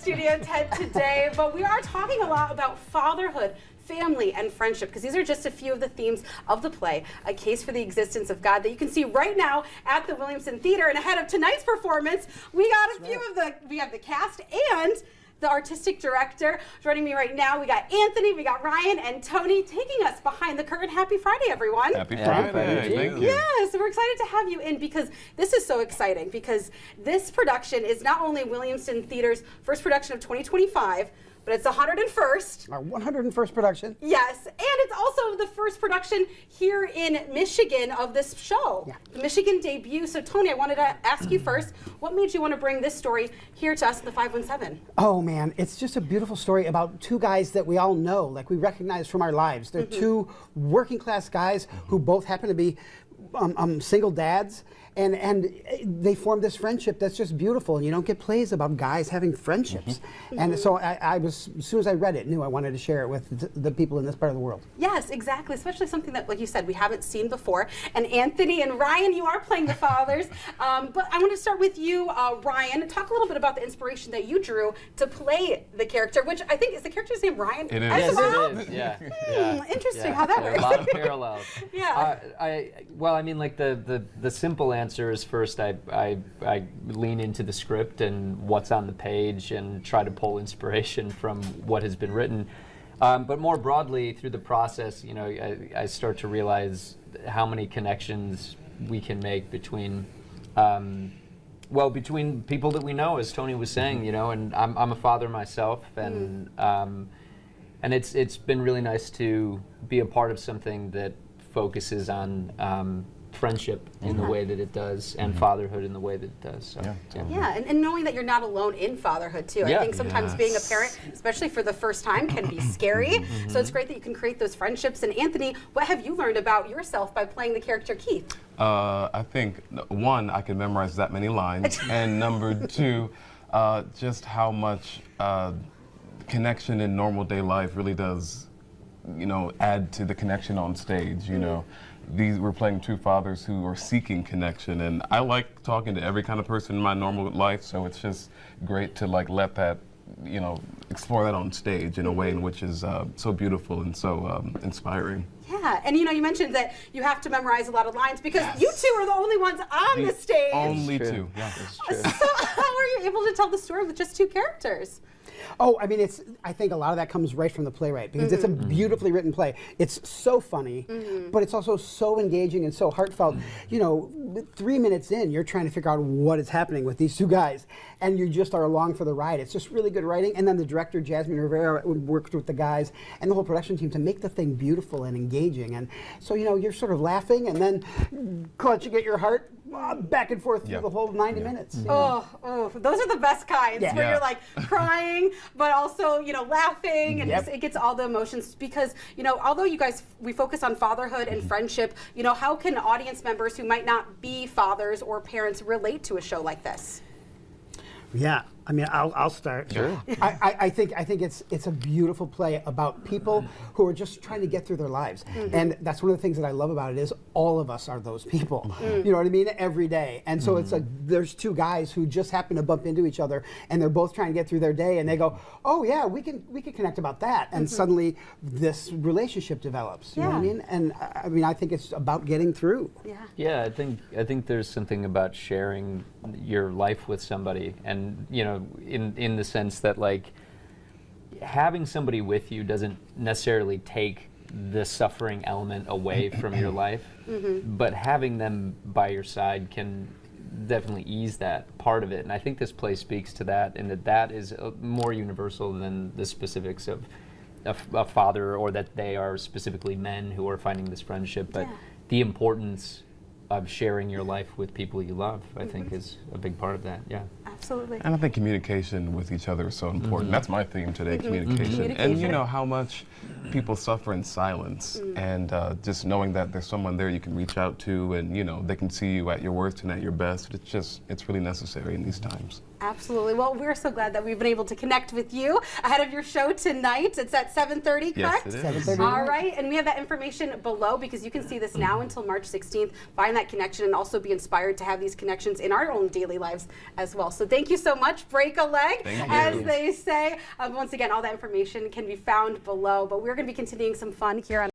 studio tent today, but we are talking a lot about fatherhood, family, and friendship, because these are just a few of the themes of the play, A Case for the Existence of God, that you can see right now at the Williamston Theatre. And ahead of tonight's performance, we got we have the cast and the artistic director joining me right now. We got Anthony, we got Ryan, and Tony taking us behind the curtain. Happy Friday, everyone. Happy Friday. Thank you. Yeah, so we're excited to have you in, because this is so exciting, because this production is not only Williamston Theatre's first production of 2025, but it's the 101st. Our 101st production. Yes, and it's also the first production here in Michigan of this show. Yeah. The Michigan debut. So Tony, I wanted to ask you first, what made you want to bring this story here to us in the 517? Oh man, it's just a beautiful story about two guys that we all know, like we recognize from our lives. They're two working class guys who both happen to be single dads, and they formed this friendship that's just beautiful. And you don't get plays about guys having friendships. And so I was, as soon as I read it, knew I wanted to share it with the people in this part of the world. Yes, exactly, especially something that, like you said, we haven't seen before. And Anthony and Ryan, you are playing the fathers. But I want to start with you, Ryan. Talk a little bit about the inspiration that you drew to play the character, which I think, is the character's name Ryan? It is. Yes, well? it is. Yeah. Interesting how that There are works. a lot of parallels. Yeah. Well, I mean, like the simple answer is, first I lean into the script and what's on the page and try to pull inspiration from what has been written. But more broadly, through the process, you know, I start to realize how many connections we can make between, between people that we know, as Tony was saying, you know, and I'm a father myself, and it's been really nice to be a part of something that focuses on friendship in the way that it does, and fatherhood in the way that it does. So, Yeah, and knowing that you're not alone in fatherhood too. I think sometimes being a parent, especially for the first time, can be scary. So it's great that you can create those friendships. And Anthony, what have you learned about yourself by playing the character Keith? I think, one, I can memorize that many lines, and number two, just how much connection in normal day life really does, you know, add to the connection on stage, you know. We're playing two fathers who are seeking connection, and I like talking to every kind of person in my normal life, so it's just great to like let that, you know, explore that on stage in a way in which is so beautiful and so inspiring. Yeah, and you know, you mentioned that you have to memorize a lot of lines because you two are the only ones on the stage. Only two, yeah. That's true. So how are you able to tell the story with just two characters? Oh, I mean, I think a lot of that comes right from the playwright, because it's a beautifully written play. It's so funny, but it's also so engaging and so heartfelt. You know, 3 minutes in, you're trying to figure out what is happening with these two guys, and you just are along for the ride. It's just really good writing. And then the director, Jasmine Rivera, worked with the guys and the whole production team to make the thing beautiful and engaging. And so, you know, you're sort of laughing and then clutching at your heart back and forth through the whole 90 minutes. You know? Oh, those are the best kinds, where you're like crying, but also, you know, laughing, and it gets all the emotions. Because, you know, although we focus on fatherhood and friendship, you know, how can audience members who might not be fathers or parents relate to a show like this? Yeah, I mean, I'll start. Sure. I think it's a beautiful play about people who are just trying to get through their lives, and that's one of the things that I love about it is all of us are those people. You know what I mean? Every day, and so it's like there's two guys who just happen to bump into each other, and they're both trying to get through their day, and they go, "Oh yeah, we can connect about that," and suddenly this relationship develops. You know what I mean? And I mean, I think it's about getting through. Yeah, I think there's something about sharing your life with somebody, and you know, in the sense that like having somebody with you doesn't necessarily take the suffering element away from your life, but having them by your side can definitely ease that part of it. And I think this play speaks to that, and that is more universal than the specifics of a father, or that they are specifically men who are finding this friendship, but the importance of sharing your life with people you love, I think, is a big part of that. Yeah. Absolutely. And I think communication with each other is so important. That's my theme today, communication. And you know how much people suffer in silence, and just knowing that there's someone there you can reach out to, and you know, they can see you at your worst and at your best. It's really necessary in these times. Absolutely. Well, we're so glad that we've been able to connect with you ahead of your show tonight. It's at 7:30, correct? Yes, it is. 7:30. All right, and we have that information below because you can see this now until March 16th. Find that connection and also be inspired to have these connections in our own daily lives as well. So thank you so much. Break a leg, as they say. Once again, all that information can be found below, but we're going to be continuing some fun here on